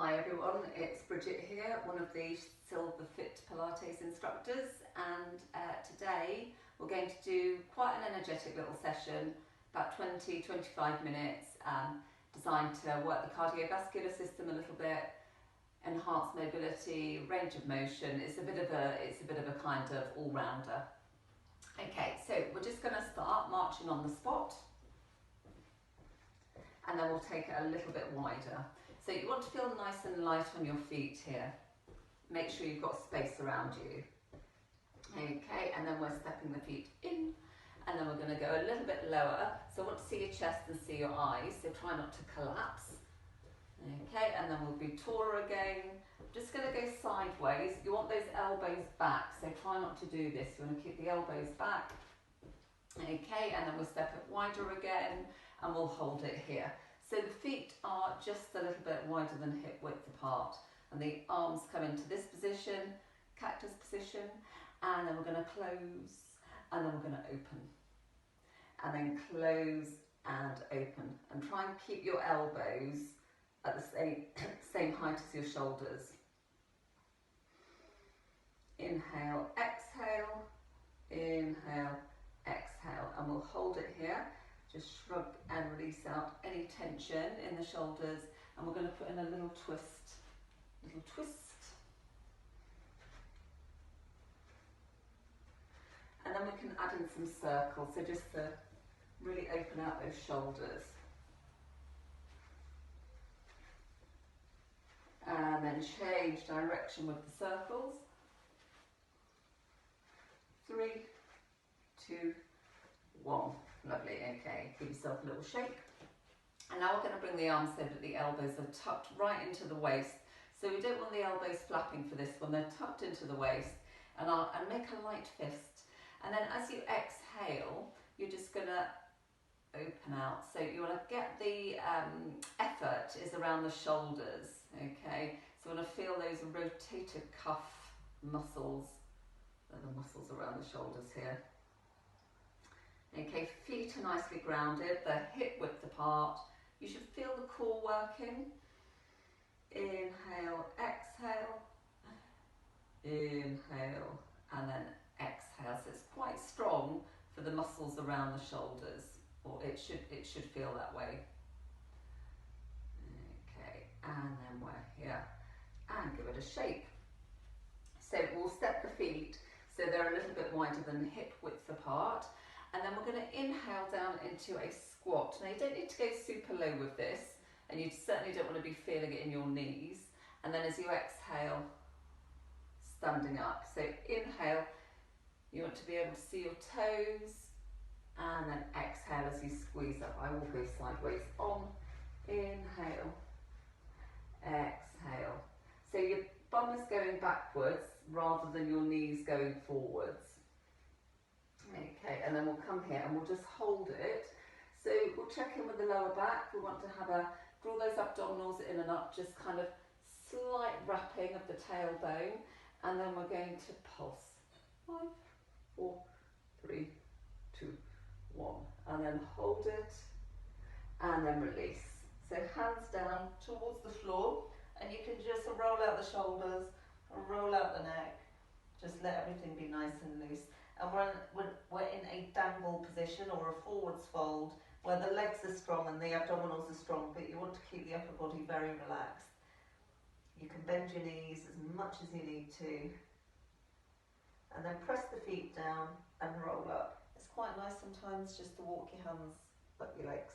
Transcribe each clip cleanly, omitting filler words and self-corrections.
Hi everyone, it's Brigit here, one of the Silverfit Pilates instructors, and today we're going to do quite an energetic little session, about 20-25 minutes, designed to work the cardiovascular system a little bit, enhance mobility, range of motion. It's a bit of a kind of all-rounder. Okay, so we're just going to start marching on the spot, and then we'll take it a little bit wider. So you want to feel nice and light on your feet here. Make sure you've got space around you. Okay, and then we're stepping the feet in, and then we're going to go a little bit lower. So I want to see your chest and see your eyes, so try not to collapse. Okay, and then we'll be taller again. Just going to go sideways. You want those elbows back, so try not to do this. You want to keep the elbows back. Okay, and then we'll step it wider again, and we'll hold it here. So the feet are just a little bit wider than hip width apart, and the arms come into this position, cactus position, and then we're going to close, and then we're going to open, and then close and open, and try and keep your elbows at the same height as your shoulders. Inhale, exhale, inhale, exhale, and we'll hold it here. Just shrug and release out any tension in the shoulders, and we're going to put in a little twist, and then we can add in some circles, so just to really open out those shoulders. And then change direction with the circles. 3, 2, 1. Lovely, okay, give yourself a little shake. And now we're going to bring the arms so that the elbows are tucked right into the waist. So we don't want the elbows flapping for this one, they're tucked into the waist. And make a light fist. And then as you exhale, you're just going to open out. So you want to get the effort is around the shoulders, okay? So you want to feel those rotator cuff muscles. They're the muscles around the shoulders here. Okay, feet are nicely grounded, they're hip width apart. You should feel the core working. Inhale, exhale, inhale, and then exhale. So it's quite strong for the muscles around the shoulders, or it should feel that way. Okay, and then we're here, and give it a shake. So we'll step the feet so they're a little bit wider than hip width apart. And then we're going to inhale down into a squat. Now you don't need to go super low with this, and you certainly don't want to be feeling it in your knees. And then as you exhale, standing up. So inhale, you want to be able to see your toes, and then exhale as you squeeze up. I will go sideways on, inhale, exhale. So your bum is going backwards rather than your knees going forwards. Okay, and then we'll come here and we'll just hold it. So we'll check in with the lower back. We want to draw those abdominals in and up, just kind of slight wrapping of the tailbone, and then we're going to pulse. 5, 4, 3, 2, 1, and then hold it, and then release. So hands down towards the floor, and you can just roll out the shoulders, roll out the neck, just let everything be nice and loose. And we're in a dangle position, or a forwards fold, where the legs are strong and the abdominals are strong, but you want to keep the upper body very relaxed. You can bend your knees as much as you need to, and then press the feet down and roll up. It's quite nice sometimes just to walk your hands up your legs.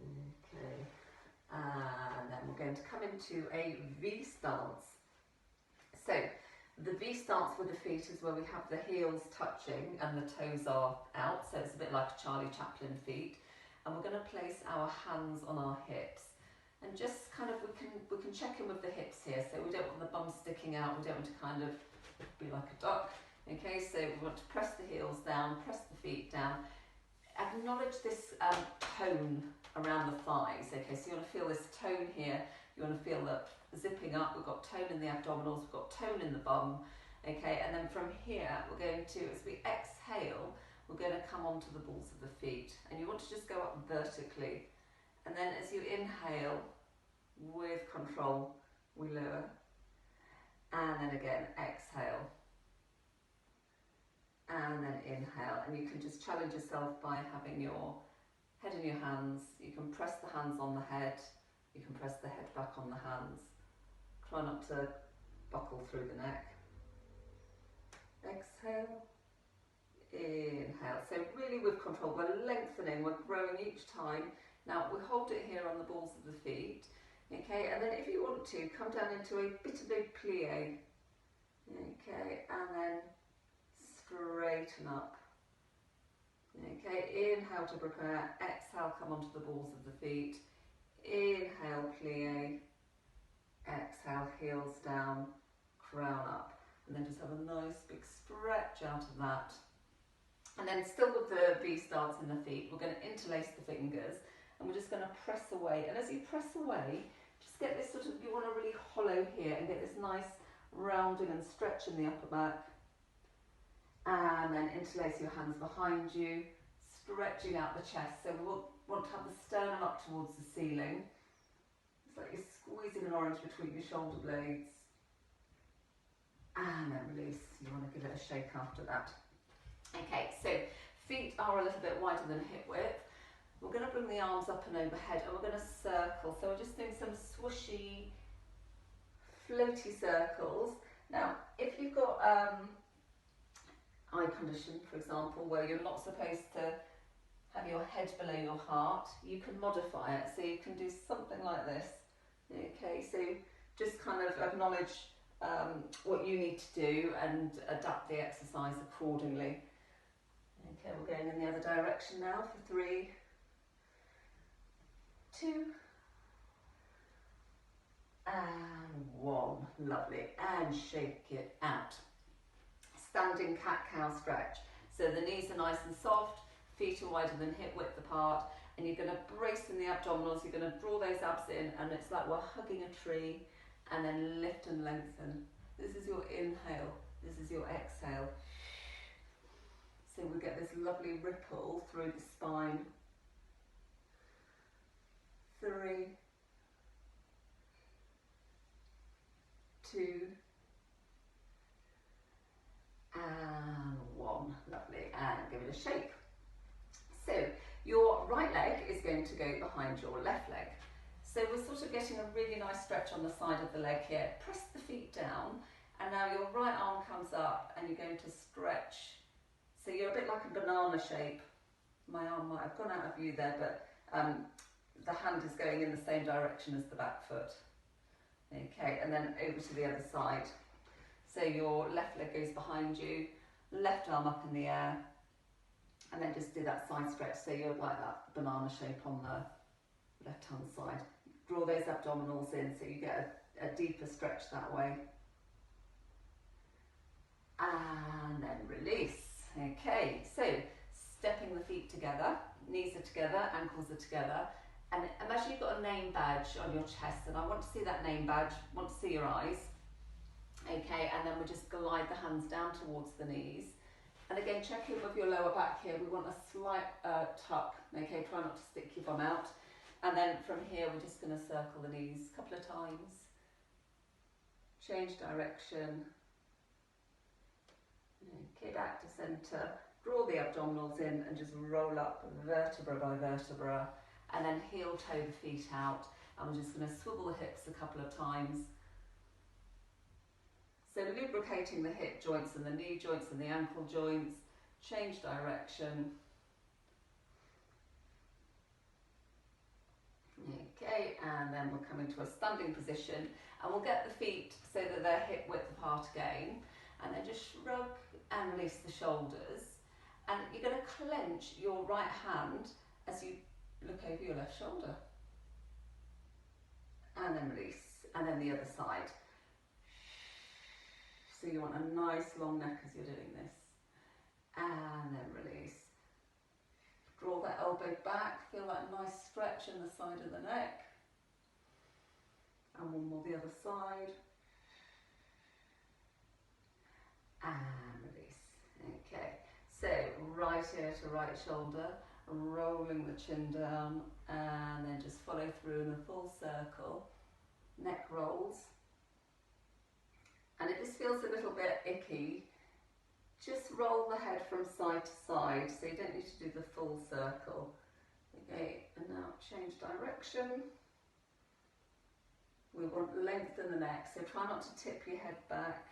Okay, and then we're going to come into a V stance. So the V stance with the feet is where we have the heels touching and the toes are out, so it's a bit like a Charlie Chaplin feet. And we're going to place our hands on our hips, and just kind of, we can check in with the hips here. So we don't want the bum sticking out, we don't want to kind of be like a duck. Okay, so we want to press the heels down, press the feet down. Acknowledge this tone around the thighs. Okay, so you want to feel this tone here. You want to feel that zipping up. We've got tone in the abdominals, we've got tone in the bum. Okay, and then from here we're going to, as we exhale, we're going to come onto the balls of the feet, and you want to just go up vertically And then as you inhale, with control, we lower. And then again, exhale. And then inhale. And you can just challenge yourself by having your head in your hands. You can press the hands on the head. You can press the head back on the hands. Try not to buckle through the neck. Exhale. Inhale. So really with control, we're lengthening, we're growing each time. Now we hold it here on the balls of the feet. Okay, and then if you want to, come down into a bit of a plie. Okay, and then straighten up. Okay, inhale to prepare, exhale, come onto the balls of the feet. Inhale, plie. Exhale, heels down, crown up. And then just have a nice big stretch out of that. And then still with the V stance in the feet, we're going to interlace the fingers and we're just going to press away. And as you press away, just get this sort of, you want to really hollow here and get this nice rounding and stretch in the upper back. And then interlace your hands behind you, stretching out the chest. So we want to have the sternum up towards the ceiling. It's like you're squeezing an orange between your shoulder blades. And then release. You want to give it a shake after that. Okay, so feet are a little bit wider than hip width. We're going to bring the arms up and overhead and we're going to circle. So we're just doing some swooshy, floaty circles. Now, if you've got eye condition, for example, where you're not supposed to have your head below your heart, you can modify it. So you can do something like this. Okay, so just kind of acknowledge what you need to do and adapt the exercise accordingly. Okay, we're going in the other direction now for 3, 2, and 1. Lovely. And shake it out. Standing cat-cow stretch. So the knees are nice and soft, feet are wider than hip width apart, and you're going to brace in the abdominals, you're going to draw those abs in, and it's like we're hugging a tree, and then lift and lengthen. This is your inhale, this is your exhale. So we get this lovely ripple through the spine. 3, 2, and 1. Lovely. And give it a shake. So your right leg is going to go behind your left leg. So we're sort of getting a really nice stretch on the side of the leg here. Press the feet down, and now your right arm comes up and you're going to stretch. So you're a bit like a banana shape. My arm might have gone out of view there, but the hand is going in the same direction as the back foot. Okay, and then over to the other side. So your left leg goes behind you, left arm up in the air, and then just do that side stretch. So you're like that banana shape on the left hand side. Draw those abdominals in so you get a deeper stretch that way. And then release. Okay, so stepping the feet together, knees are together, ankles are together, and imagine you've got a name badge on your chest, and I want to see that name badge, want to see your eyes. Okay, and then we just glide the hands down towards the knees. And again, check in with your lower back here. We want a slight tuck. Okay, try not to stick your bum out. And then from here, we're just going to circle the knees a couple of times. Change direction. Okay, back to centre. Draw the abdominals in and just roll up vertebra by vertebra. And then heel toe the feet out. And we're just going to swivel the hips a couple of times. So lubricating the hip joints and the knee joints and the ankle joints. Change direction. Okay, and then we're coming to a standing position, and we'll get the feet so that they're hip width apart again, and then just shrug and release the shoulders, and you're going to clench your right hand as you look over your left shoulder, and then release, and then the other side. So you want a nice long neck as you're doing this, and then release. Draw that elbow back, feel that nice stretch in the side of the neck. And one more the other side. And release. Okay, so right ear to right shoulder, rolling the chin down, and then just through in a full circle, neck rolls. And if this feels a little bit icky, just roll the head from side to side, so you don't need to do the full circle. Okay, and now change direction. We want to lengthen the neck, so try not to tip your head back.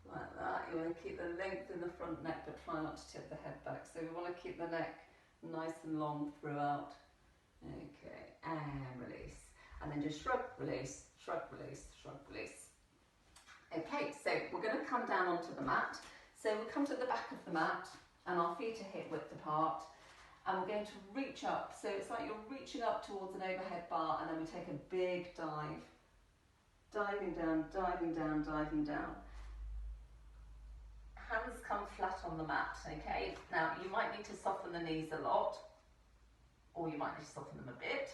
Like that. You want to keep the length in the front neck, but try not to tip the head back. So we want to keep the neck nice and long throughout. Okay, and release. And then just shrug, release, shrug, release, shrug, release. Okay, so we're going to come down onto the mat. So we'll come to the back of the mat and our feet are hip width apart. And we're going to reach up. So it's like you're reaching up towards an overhead bar, and then we take a big dive. Diving down, diving down, diving down. Hands come flat on the mat, okay? Now, you might need to soften the knees a lot, or you might need to soften them a bit.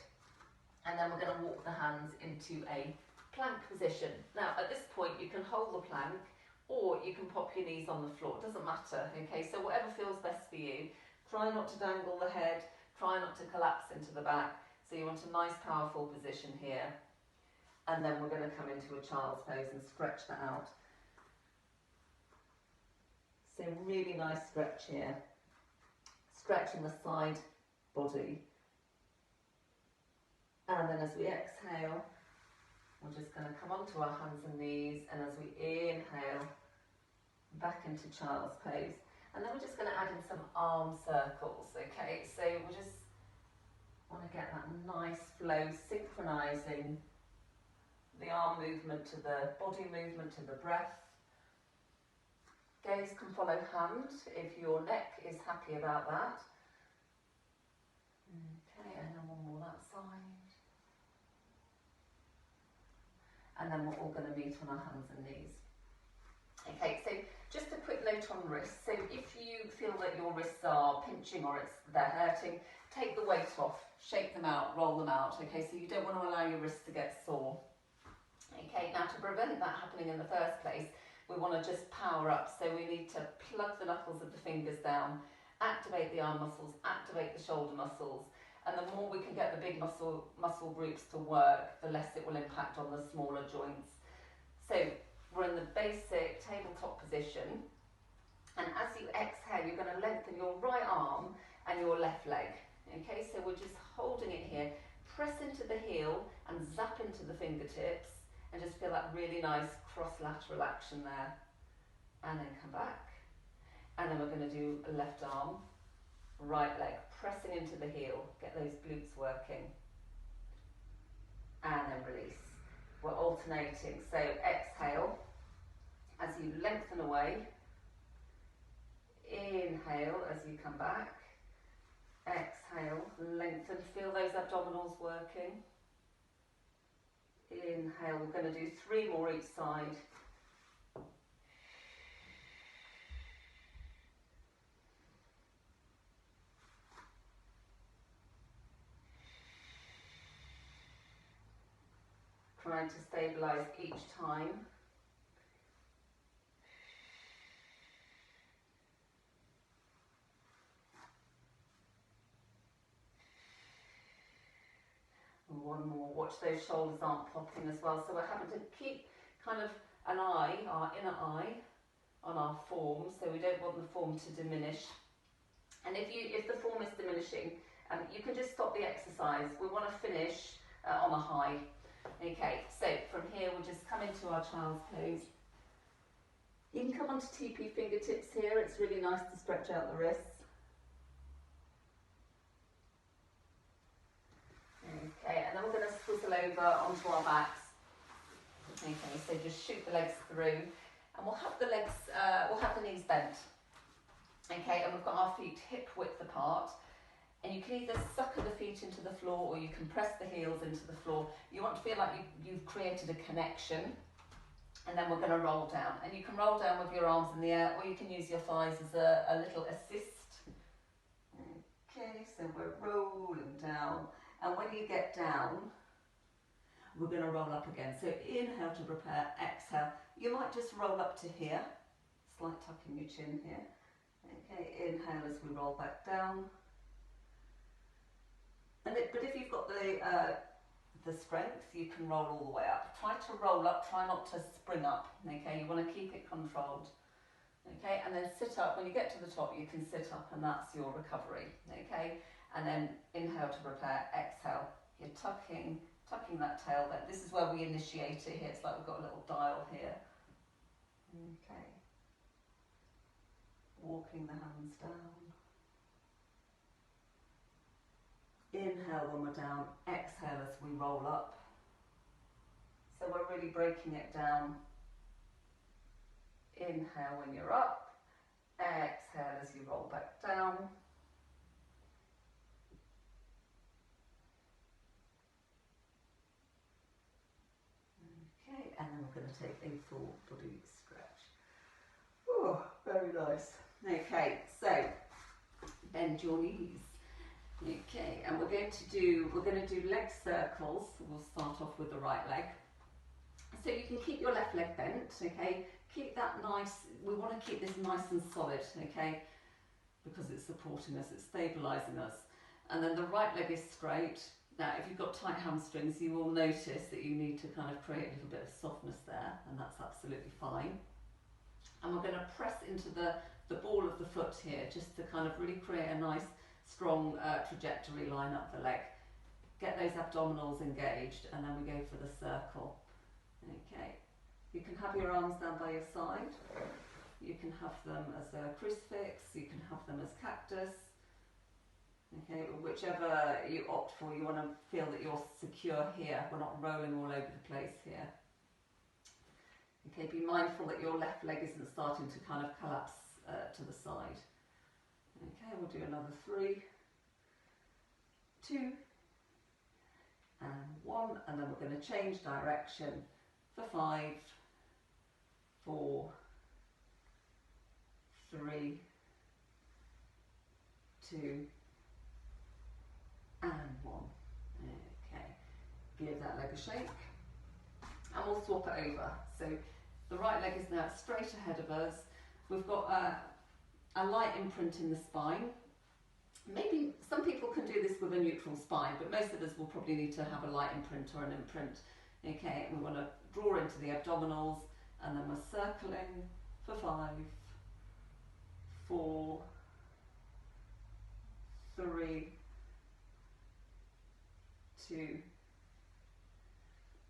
And then we're going to walk the hands into a plank position. Now, at this point, you can hold the plank, or you can pop your knees on the floor. It doesn't matter, okay? So whatever feels best for you. Try not to dangle the head, try not to collapse into the back. So you want a nice, powerful position here. And then we're going to come into a child's pose and stretch that out. So really nice stretch here. Stretching the side body. And then as we exhale, we're just going to come onto our hands and knees. And as we inhale, back into child's pose. And then we're just going to add in some arm circles, okay? So we just want to get that nice flow, synchronizing the arm movement to the body movement to the breath. Gaze can follow hand if your neck is happy about that. Okay, and then one more that side. And then we're all going to meet on our hands and knees. Okay, so just a quick note on wrists. So if you feel that your wrists are pinching or they're hurting, take the weight off, shake them out, roll them out. Okay, so you don't want to allow your wrists to get sore. Okay, now to prevent that happening in the first place, we want to just power up. So we need to plug the knuckles of the fingers down, activate the arm muscles, activate the shoulder muscles. And the more we can get the big muscle groups to work, the less it will impact on the smaller joints. So we're in the basic tabletop position, and as you exhale, you're going to lengthen your right arm and your left leg. Okay, so we're just holding it here. Press into the heel and zap into the fingertips, and just feel that really nice cross-lateral action there. And then come back. And then we're going to do a left arm, right leg, pressing into the heel. Get those glutes working. And then release. We're alternating, so exhale as you lengthen away, inhale as you come back, exhale, lengthen, feel those abdominals working, inhale, we're going to do 3 more each side, trying to stabilize each time. And one more, watch those shoulders aren't popping as well. So we're having to keep kind of an eye, our inner eye, on our form, so we don't want the form to diminish. And if the form is diminishing, you can just stop the exercise. We want to finish on a high. Okay, so from here we'll just come into our child's pose. You can come onto TP fingertips here, it's really nice to stretch out the wrists. Okay, and then we're going to swivel over onto our backs. Okay, so just shoot the legs through, and we'll have the legs, we'll have the knees bent. Okay, and we've got our feet hip width apart. And you can either sucker the feet into the floor, or you can press the heels into the floor. You want to feel like you've created a connection. And then we're going to roll down. And you can roll down with your arms in the air, or you can use your thighs as a little assist. Okay, so we're rolling down. And when you get down, we're going to roll up again. So inhale to prepare, exhale. You might just roll up to here. Slight tuck in your chin here. Okay, inhale as we roll back down. But if you've got the strength, you can roll all the way up. Try to roll up, try not to spring up, okay? You want to keep it controlled, okay? And then sit up. When you get to the top, you can sit up, and that's your recovery, okay? And then inhale to prepare, exhale. You're tucking that tailbone. This is where we initiate it here. It's like we've got a little dial here, okay? Walking the hands down. Inhale when we're down, exhale as we roll up. So we're really breaking it down. Inhale when you're up, exhale as you roll back down. Okay, and then we're going to take a full body stretch. Oh, very nice. Okay, so bend your knees. Okay, and we're going to do leg circles. We'll start off with the right leg. So you can keep your left leg bent, okay? Keep that nice, we want to keep this nice and solid, okay? Because it's supporting us, it's stabilising us. And then the right leg is straight. Now, if you've got tight hamstrings, you will notice that you need to kind of create a little bit of softness there, and that's absolutely fine. And we're going to press into the ball of the foot here, just to kind of really create a nice strong trajectory line up the leg. Get those abdominals engaged, and then we go for the circle. Okay, you can have your arms down by your side, you can have them as a crucifix, you can have them as cactus, okay, whichever you opt for. You want to feel that you're secure here, we're not rolling all over the place here. Okay, be mindful that your left leg isn't starting to kind of collapse to the side. Okay, we'll do another 3, 2, and 1, and then we're going to change direction for 5, 4, 3, 2, and 1. Okay, give that leg a shake, and we'll swap it over. So the right leg is now straight ahead of us. We've got a light imprint in the spine. Maybe some people can do this with a neutral spine, but most of us will probably need to have a light imprint or an imprint. Okay, and we want to draw into the abdominals, and then we're circling for 5, 4, 3, 2,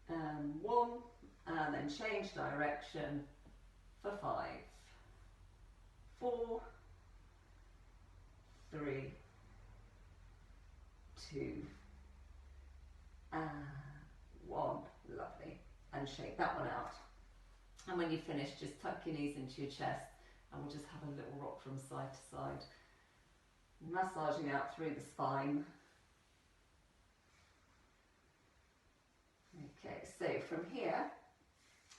and 1, and then change direction for 5, 4, 3, 2, and 1. Lovely. And shake that one out. And when you finish, just tuck your knees into your chest, and we'll just have a little rock from side to side, massaging out through the spine. Okay, so from here,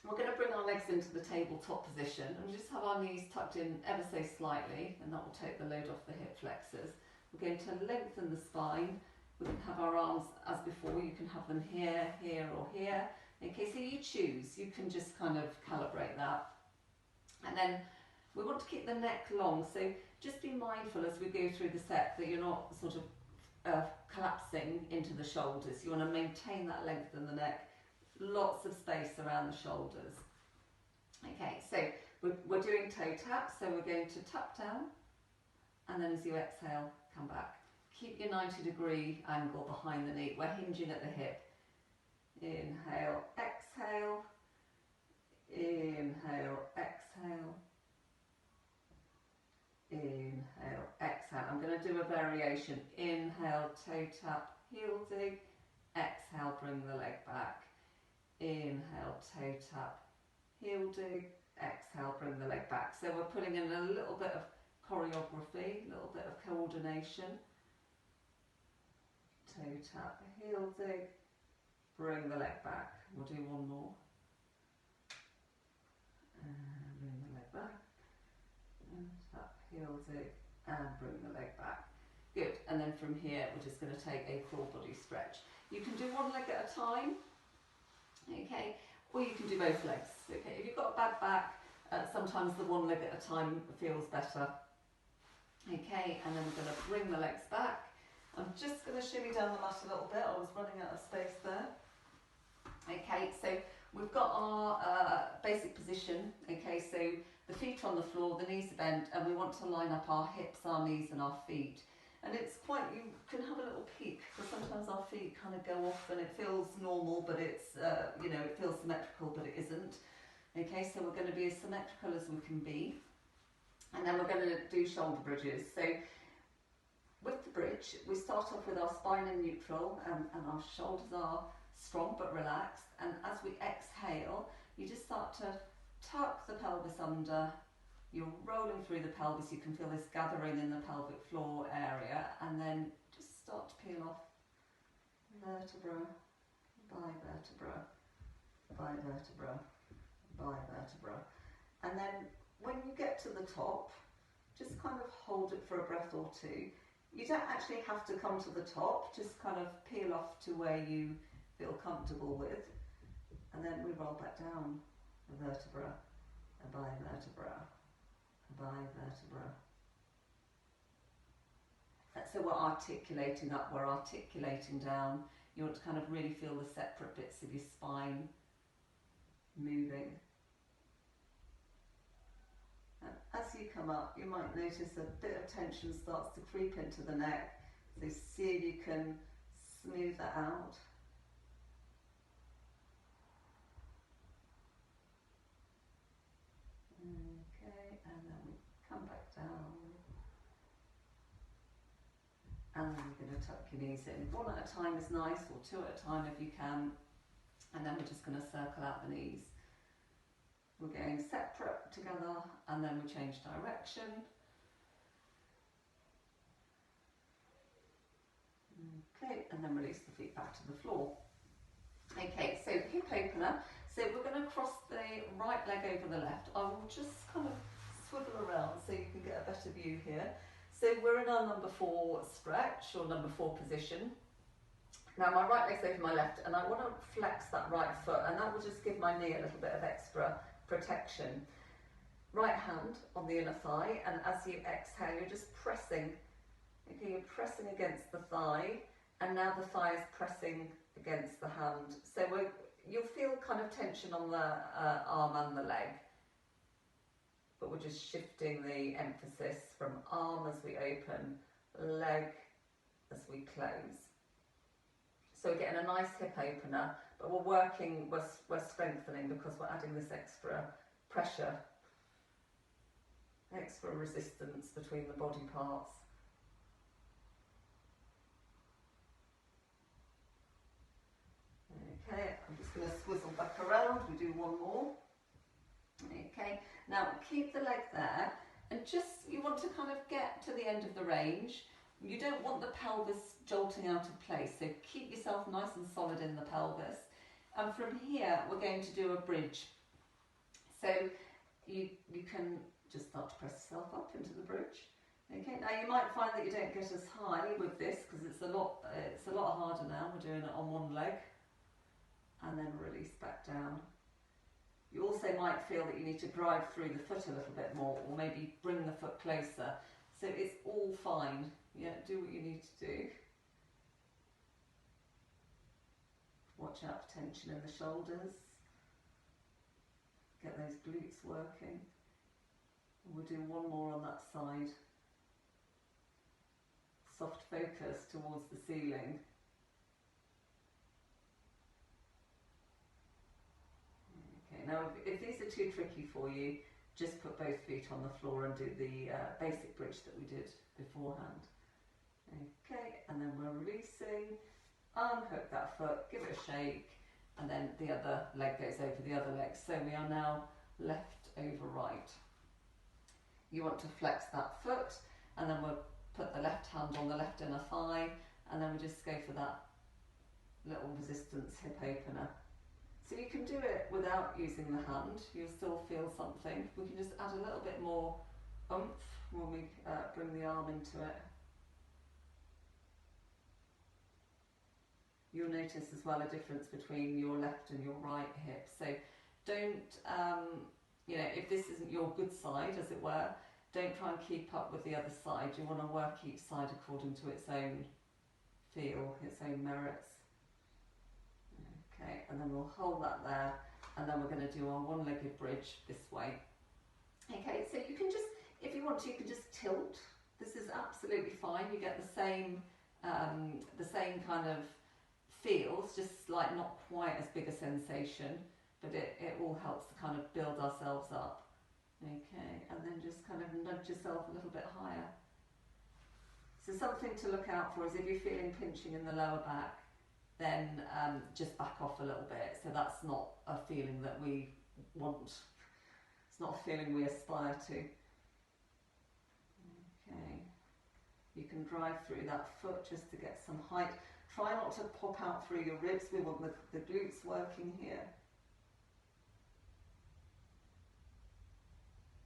we're going to bring our legs into the tabletop position, and we'll just have our knees tucked in ever so slightly, and that will take the load off the hip flexors. We're going to lengthen the spine. We can have our arms as before. You can have them here, here, or here. Okay, so you choose. You can just kind of calibrate that. And then we want to keep the neck long, so just be mindful as we go through the set that you're not sort of collapsing into the shoulders. You want to maintain that length in the neck. Lots of space around the shoulders. Okay, so we're doing toe tap, so we're going to tap down, and then as you exhale, come back. Keep your 90-degree angle behind the knee. We're hinging at the hip. Inhale, exhale. Inhale, exhale. Inhale, exhale. I'm going to do a variation. Inhale, toe tap, heel dig. Exhale, bring the leg back. Inhale, toe tap, heel dig. Exhale, bring the leg back. So we're putting in a little bit of choreography, a little bit of coordination. Toe tap, heel dig, bring the leg back. We'll do one more. And bring the leg back. And tap, heel dig, and bring the leg back. Good. And then from here, we're just going to take a full body stretch. You can do one leg at a time, okay, or you can do both legs. Okay, if you've got a bad back, sometimes the one leg at a time feels better. Okay, and then we're going to bring the legs back. I'm just going to shimmy down the mat a little bit. I was running out of space there. Okay, so we've got our basic position. Okay, so the feet on the floor, the knees are bent, and we want to line up our hips, our knees and our feet. And it's quite, you can have a little peek, because sometimes our feet kind of go off and it feels normal, but it's, you know, it feels symmetrical, but it isn't. Okay, so we're going to be as symmetrical as we can be. And then we're going to do shoulder bridges. So with the bridge, we start off with our spine in neutral, and our shoulders are strong but relaxed. And as we exhale, you just start to tuck the pelvis under. You're rolling through the pelvis, you can feel this gathering in the pelvic floor area, and then just start to peel off vertebra by vertebra by vertebra by vertebra. And then when you get to the top, just kind of hold it for a breath or two. You don't actually have to come to the top, just kind of peel off to where you feel comfortable with, and then we roll back down vertebra by vertebra by vertebra. So we're articulating up, we're articulating down. You want to kind of really feel the separate bits of your spine moving. And as you come up, you might notice a bit of tension starts to creep into the neck. So see if you can smooth that out. Okay, and then we come back down. And then you're going to tuck your knees in. One at a time is nice, or two at a time if you can. And then we're just going to circle out the knees. We're going separate together, and then we change direction. Okay, and then release the feet back to the floor. Okay, so hip opener. So we're going to cross the right leg over the left. I will just kind of swivel around so you can get a better view here. So we're in our number 4 stretch, or number 4 position. Now my right leg's over my left, and I want to flex that right foot, and that will just give my knee a little bit of extra protection. Right hand on the inner thigh, and as you exhale, you're just pressing. Okay, you're pressing against the thigh, and now the thigh is pressing against the hand. So you'll feel kind of tension on the arm and the leg, but we're just shifting the emphasis from arm as we open, leg as we close. So we're getting a nice hip opener, but we're strengthening because we're adding this extra pressure, extra resistance between the body parts. Okay, I'm just going to swizzle back around, we do one more. Okay, now keep the leg there, and just, you want to kind of get to the end of the range. You don't want the pelvis jolting out of place, so keep yourself nice and solid in the pelvis. And from here, we're going to do a bridge. So you can just start to press yourself up into the bridge. Okay, now you might find that you don't get as high with this because it's a lot harder now. We're doing it on one leg, and then release back down. You also might feel that you need to drive through the foot a little bit more, or maybe bring the foot closer. So it's all fine. Yeah, do what you need to do. Watch out for tension in the shoulders. Get those glutes working. And we'll do one more on that side. Soft focus towards the ceiling. Okay, now if these are too tricky for you, just put both feet on the floor and do the basic bridge that we did beforehand. Okay, and then we're releasing, unhook that foot, give it a shake, and then the other leg goes over the other leg. So we are now left over right. You want to flex that foot, and then we'll put the left hand on the left inner thigh, and then we just go for that little resistance hip opener. So you can do it without using the hand, you'll still feel something. We can just add a little bit more oomph when we bring the arm into it. You'll notice as well a difference between your left and your right hip. So don't, you know, if this isn't your good side, as it were, don't try and keep up with the other side. You want to work each side according to its own feel, its own merits. Okay, and then we'll hold that there, and then we're going to do our one-legged bridge this way. Okay, so you can just, if you want to, you can just tilt. This is absolutely fine. You get the same kind of feels, just like not quite as big a sensation, but it all helps to kind of build ourselves up. Okay, and then just kind of nudge yourself a little bit higher. So something to look out for is if you're feeling pinching in the lower back, then just back off a little bit. So that's not a feeling that we want. It's not a feeling we aspire to. Okay, you can drive through that foot just to get some height. Try not to pop out through your ribs. We want the glutes working here.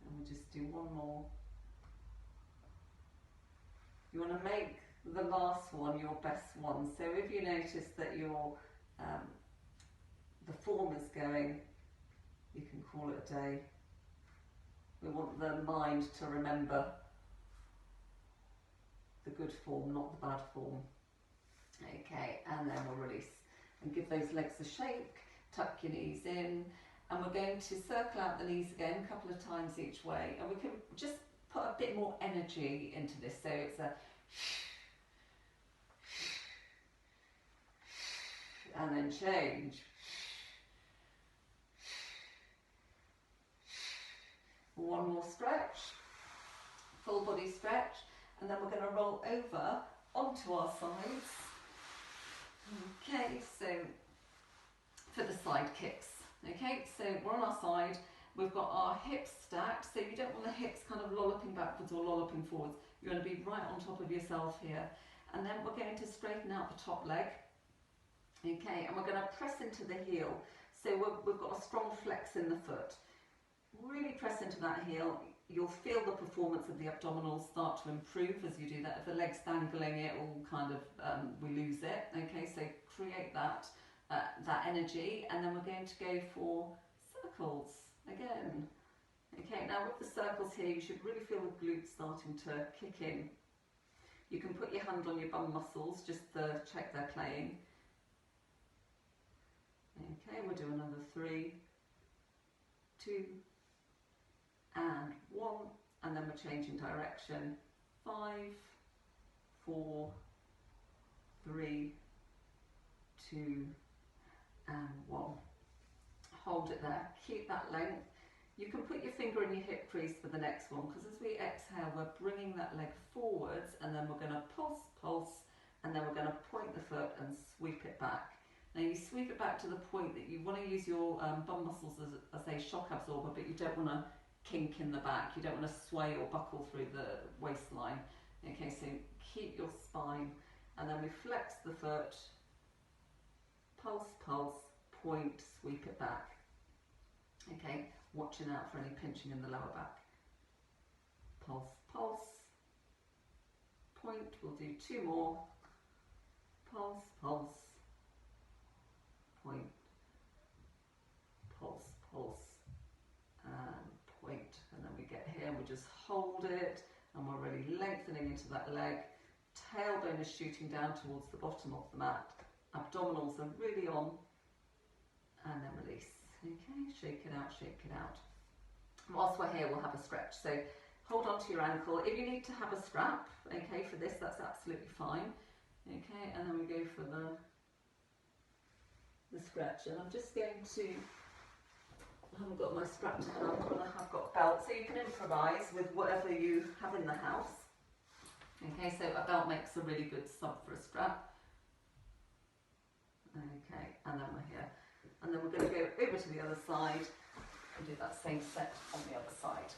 And we'll just do one more. You want to make the last one your best one. So if you notice that your the form is going, you can call it a day. We want the mind to remember the good form, not the bad form. Okay, and then we'll release and give those legs a shake. Tuck your knees in, and we're going to circle out the knees again a couple of times each way, and we can just put a bit more energy into this. So it's a and then change. One more stretch, full body stretch, and then we're going to roll over onto our sides. Okay, so for the side kicks. Okay, so we're on our side, we've got our hips stacked, so you don't want the hips kind of lolloping backwards or lolloping forwards. You want to be right on top of yourself here. And then we're going to straighten out the top leg. Okay, and we're going to press into the heel. So we've got a strong flex in the foot. Really press into that heel. You'll feel the performance of the abdominals start to improve as you do that. If the leg's dangling, it all kind of, we lose it. Okay, so create that energy, and then we're going to go for circles again. Okay, now with the circles here, you should really feel the glutes starting to kick in. You can put your hand on your bum muscles just to check they're playing. Okay, we'll do another 3, 2, and 1, and then we're changing direction. 5, 4, 3, 2, and 1. Hold it there. Keep that length. You can put your finger in your hip crease for the next one, because as we exhale, we're bringing that leg forwards, and then we're going to pulse, pulse, and then we're going to point the foot and sweep it back. Now you sweep it back to the point that you want to use your bum muscles as a shock absorber, but you don't want to kink in the back. You don't want to sway or buckle through the waistline. Okay, so keep your spine, and then we flex the foot, pulse, pulse, point, sweep it back. Okay, watching out for any pinching in the lower back. Pulse, pulse, point. We'll do 2 more. Pulse, pulse, point, pulse, pulse, and point. And then we get here and we just hold it, and we're really lengthening into that leg. Tailbone is shooting down towards the bottom of the mat. Abdominals are really on, and then release. Okay, shake it out, shake it out. Whilst we're here, we'll have a stretch. So hold on to your ankle. If you need to have a strap, okay, for this, that's absolutely fine. Okay, and then we go for the stretch. And I'm just going to, I haven't got my strap to hand, but I have got a belt. So you can improvise with whatever you have in the house. Okay, so a belt makes a really good sub for a strap. Okay, and then we're here. And then we're going to go over to the other side and do that same set on the other side.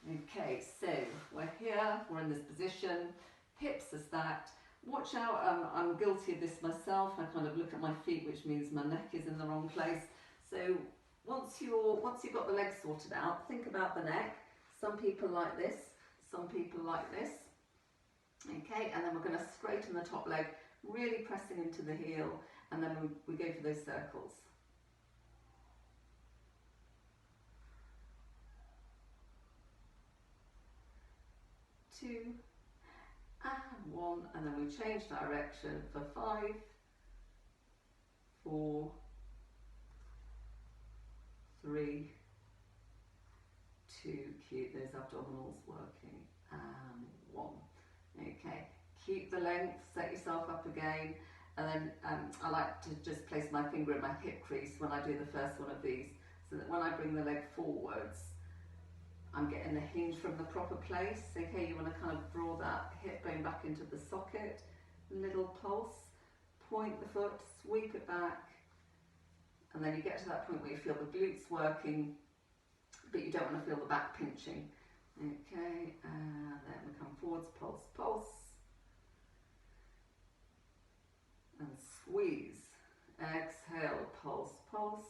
Okay, so we're here, we're in this position, hips are stacked. Watch out, I'm guilty of this myself. I kind of look at my feet, which means my neck is in the wrong place. So once you've got the legs sorted out, think about the neck. Some people like this, some people like this. Okay, and then we're going to straighten the top leg, really pressing into the heel, and then we go for those circles. 2, and 1, and then we change direction for 5, 4, 3, 2, keep those abdominals working, and 1. Okay, keep the length, set yourself up again, and then I like to just place my finger in my hip crease when I do the first one of these, so that when I bring the leg forwards, I'm getting the hinge from the proper place. Okay, you want to kind of draw that hip bone back into the socket, little pulse, point the foot, sweep it back, and then you get to that point where you feel the glutes working, but you don't want to feel the back pinching. Okay, and then we come forwards, pulse, pulse, and squeeze. Exhale, pulse, pulse,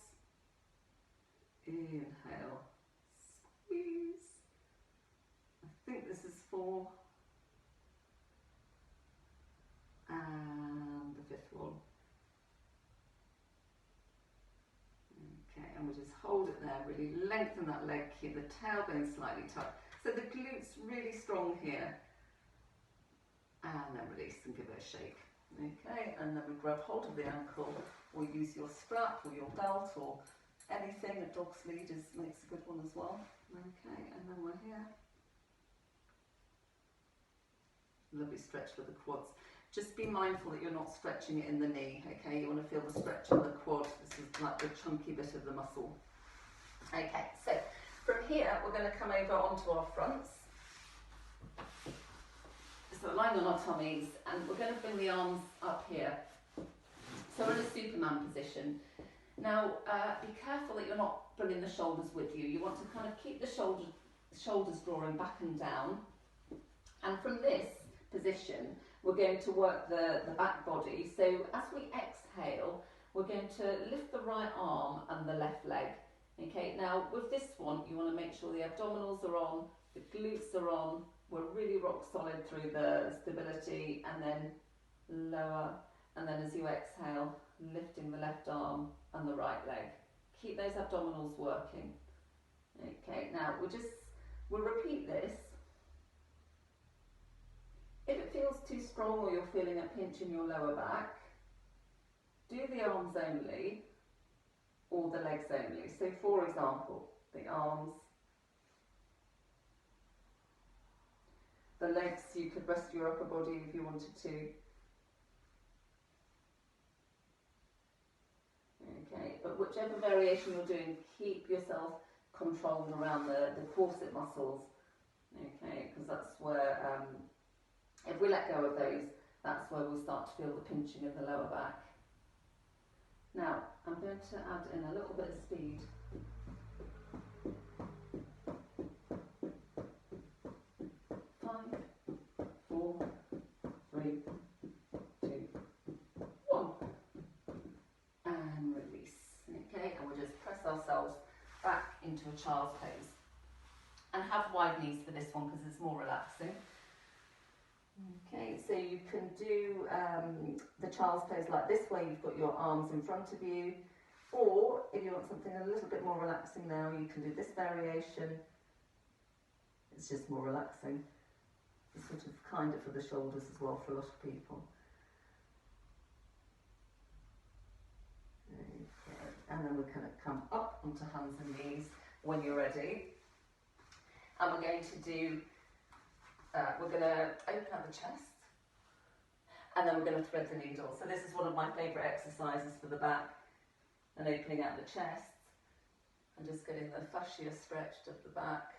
inhale, squeeze. I think this is 4, and the 5th one. Okay, and we just hold it there, really lengthen that leg, keep the tailbone slightly tucked. So the glutes really strong here. And then release and give it a shake. Okay, and then we grab hold of the ankle, or use your strap or your belt or anything. A dog's lead makes a good one as well. Okay, and then we're here. Lovely stretch for the quads. Just be mindful that you're not stretching it in the knee, okay? You want to feel the stretch in the quad. This is like the chunky bit of the muscle. Okay, so from here, we're going to come over onto our fronts. So we're lying on our tummies, and we're going to bring the arms up here. So we're in a Superman position. Now, be careful that you're not bringing the shoulders with you. You want to kind of keep the shoulders drawing back and down. And from this position, we're going to work the back body. So as we exhale, we're going to lift the right arm and the left leg. Okay, now with this one, you want to make sure the abdominals are on, the glutes are on, we're really rock solid through the stability, and then lower, and then as you exhale, lifting the left arm and the right leg. Keep those abdominals working. Okay, now we'll repeat this. If it feels too strong or you're feeling a pinch in your lower back, do the arms only or the legs only. So for example, the arms, the legs, you could rest your upper body if you wanted to. Okay, but whichever variation you're doing, keep yourself controlled around the corset muscles. Okay, because that's where, if we let go of those, that's where we'll start to feel the pinching of the lower back. Now, I'm going to add in a little bit of speed. 5, 4, 3, 2, 1. And release. Okay, and we'll just press ourselves back into a child's pose. And have wide knees for this one because it's more relaxing. Okay, so you can do the child's pose like this, where you've got your arms in front of you, or if you want something a little bit more relaxing now, you can do this variation. It's just more relaxing. It's sort of kinder for the shoulders as well for a lot of people. Okay, and then we're going to come up onto hands and knees when you're ready. And we're going to do we're going to open up the chest, and then we're going to thread the needle. So this is one of my favourite exercises for the back, and opening out the chest, and just getting the fascia stretched at the back.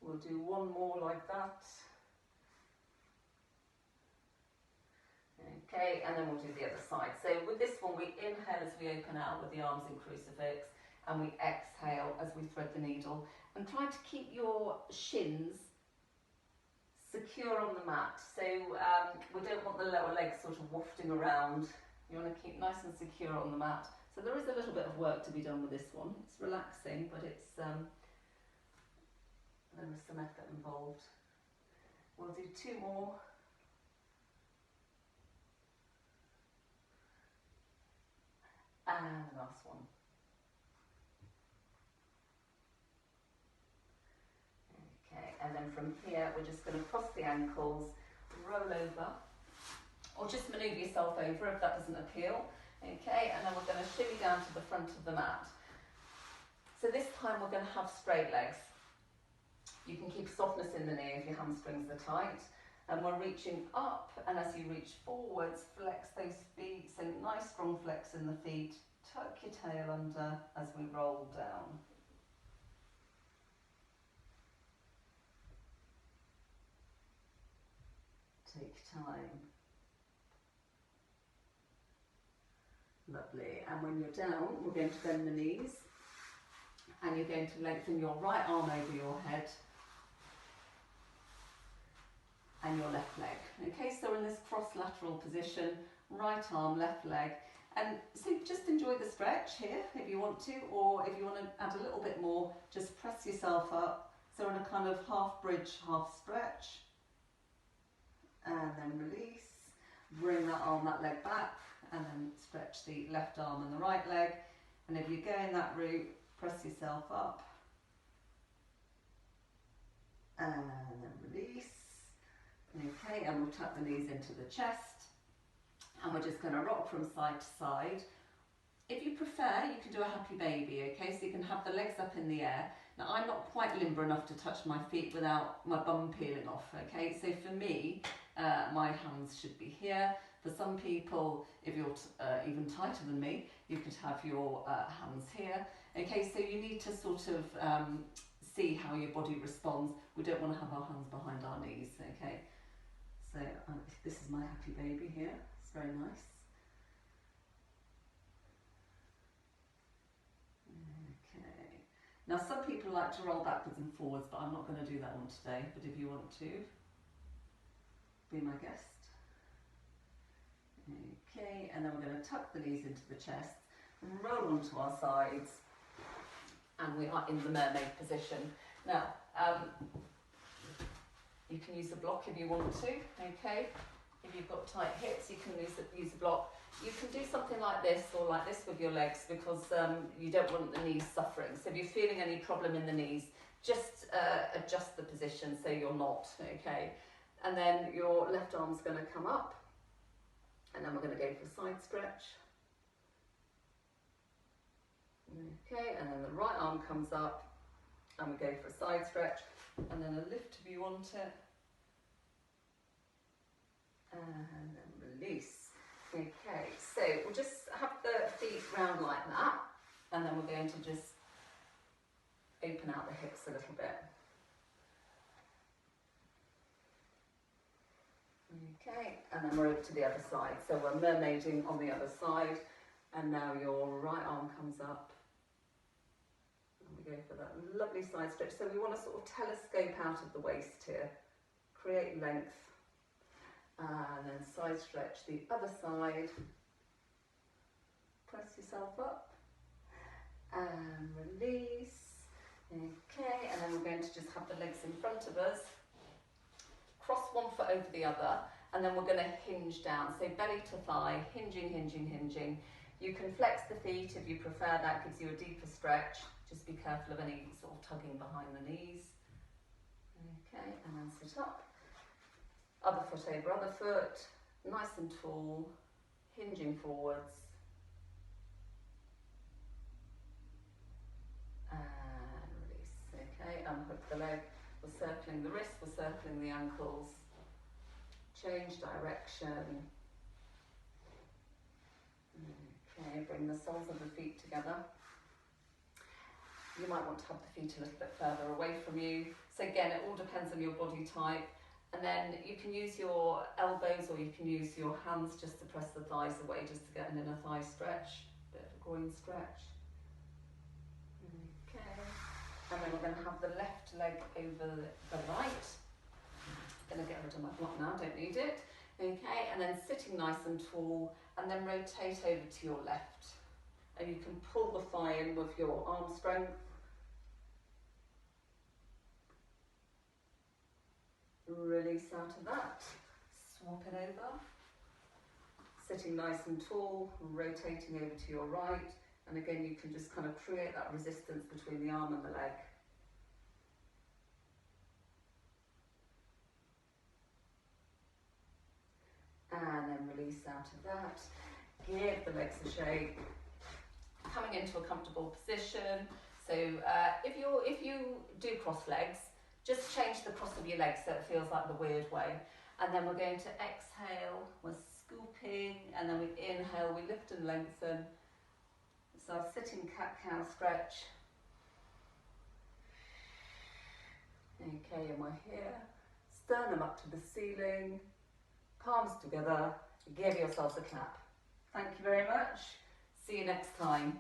We'll do one more like that. Okay, and then we'll do the other side. So with this one, we inhale as we open out with the arms in crucifix, and we exhale as we thread the needle. And try to keep your shins secure on the mat. So we don't want the lower legs sort of wafting around. You want to keep nice and secure on the mat. So there is a little bit of work to be done with this one. It's relaxing, but it's there is some effort involved. We'll do 2 more. And the last one. then from here, we're just going to cross the ankles, roll over, or just manoeuvre yourself over if that doesn't appeal. Okay, and then we're going to shimmy down to the front of the mat. So this time we're going to have straight legs. You can keep softness in the knee if your hamstrings are tight. And we're reaching up, and as you reach forwards, flex those feet. So nice strong flex in the feet. Tuck your tail under as we roll down. Take time. Lovely. And when you're down, we're going to bend the knees, and you're going to lengthen your right arm over your head and your left leg. Okay, so in this cross-lateral position, right arm, left leg. And so just enjoy the stretch here if you want to, or if you want to add a little bit more, just press yourself up. So in a kind of half bridge, half stretch. And then release. Bring that arm, that leg back, and then stretch the left arm and the right leg. And if you're going that route, press yourself up. And then release. Okay, and we'll tuck the knees into the chest, and we're just going to rock from side to side. If you prefer, you can do a happy baby, okay, so you can have the legs up in the air. Now I'm not quite limber enough to touch my feet without my bum peeling off, okay, so for me, my hands should be here. For some people, if you're even tighter than me, you could have your hands here, okay, so you need to sort of see how your body responds. We don't want to have our hands behind our knees, okay. So this is my happy baby here, it's very nice. Okay, now some people like to roll backwards and forwards, but I'm not going to do that one today, but if you want to, be my guest. Okay, and then we're going to tuck the knees into the chest, roll onto our sides, and we are in the mermaid position. Now, you can use a block if you want to, okay? If you've got tight hips, you can use a block. You can do something like this or like this with your legs because you don't want the knees suffering. So if you're feeling any problem in the knees, just adjust the position so you're not, okay? And then your left arm's going to come up, and then we're going to go for a side stretch. Okay, and then the right arm comes up, and we go for a side stretch. And then a lift if you want it, and then release. Okay, so we'll just have the feet round like that, and then we're going to just open out the hips a little bit. Okay, and then we're over to the other side. So we're mermaiding on the other side, and now your right arm comes up. We go for that lovely side stretch. So we want to sort of telescope out of the waist here, create length, and then side stretch the other side. Press yourself up and release. Okay, and then we're going to just have the legs in front of us. Cross one foot over the other, and then we're going to hinge down. So belly to thigh, hinging, hinging, hinging. You can flex the feet if you prefer. That gives you a deeper stretch. Just be careful of any sort of tugging behind the knees. Okay, and then sit up. Other foot over other foot, nice and tall, hinging forwards. And release. Okay, unhook the leg. We're circling the wrist, we're circling the ankles. Change direction. Okay, bring the soles of the feet together. You might want to have the feet a little bit further away from you. So again, it all depends on your body type. And then you can use your elbows or you can use your hands just to press the thighs away, just to get an inner thigh stretch, bit of a groin stretch. Okay, and then we're going to have the left leg over the right. I'm going to get rid of my block now, don't need it. Okay, and then sitting nice and tall, and then rotate over to your left. And you can pull the thigh in with your arm strength. Release out of that. Swap it over. Sitting nice and tall, rotating over to your right. And again, you can just kind of create that resistance between the arm and the leg. and then release out of that. Give the legs a shake. Coming into a comfortable position. So if you do cross legs, just change the cross of your legs so it feels like the weird way. And then we're going to exhale, we're scooping, and then we inhale, we lift and lengthen. So our sitting cat-cow stretch. Okay, and we're here. Sternum up to the ceiling, palms together. Give yourselves a clap. Thank you very much. See you next time.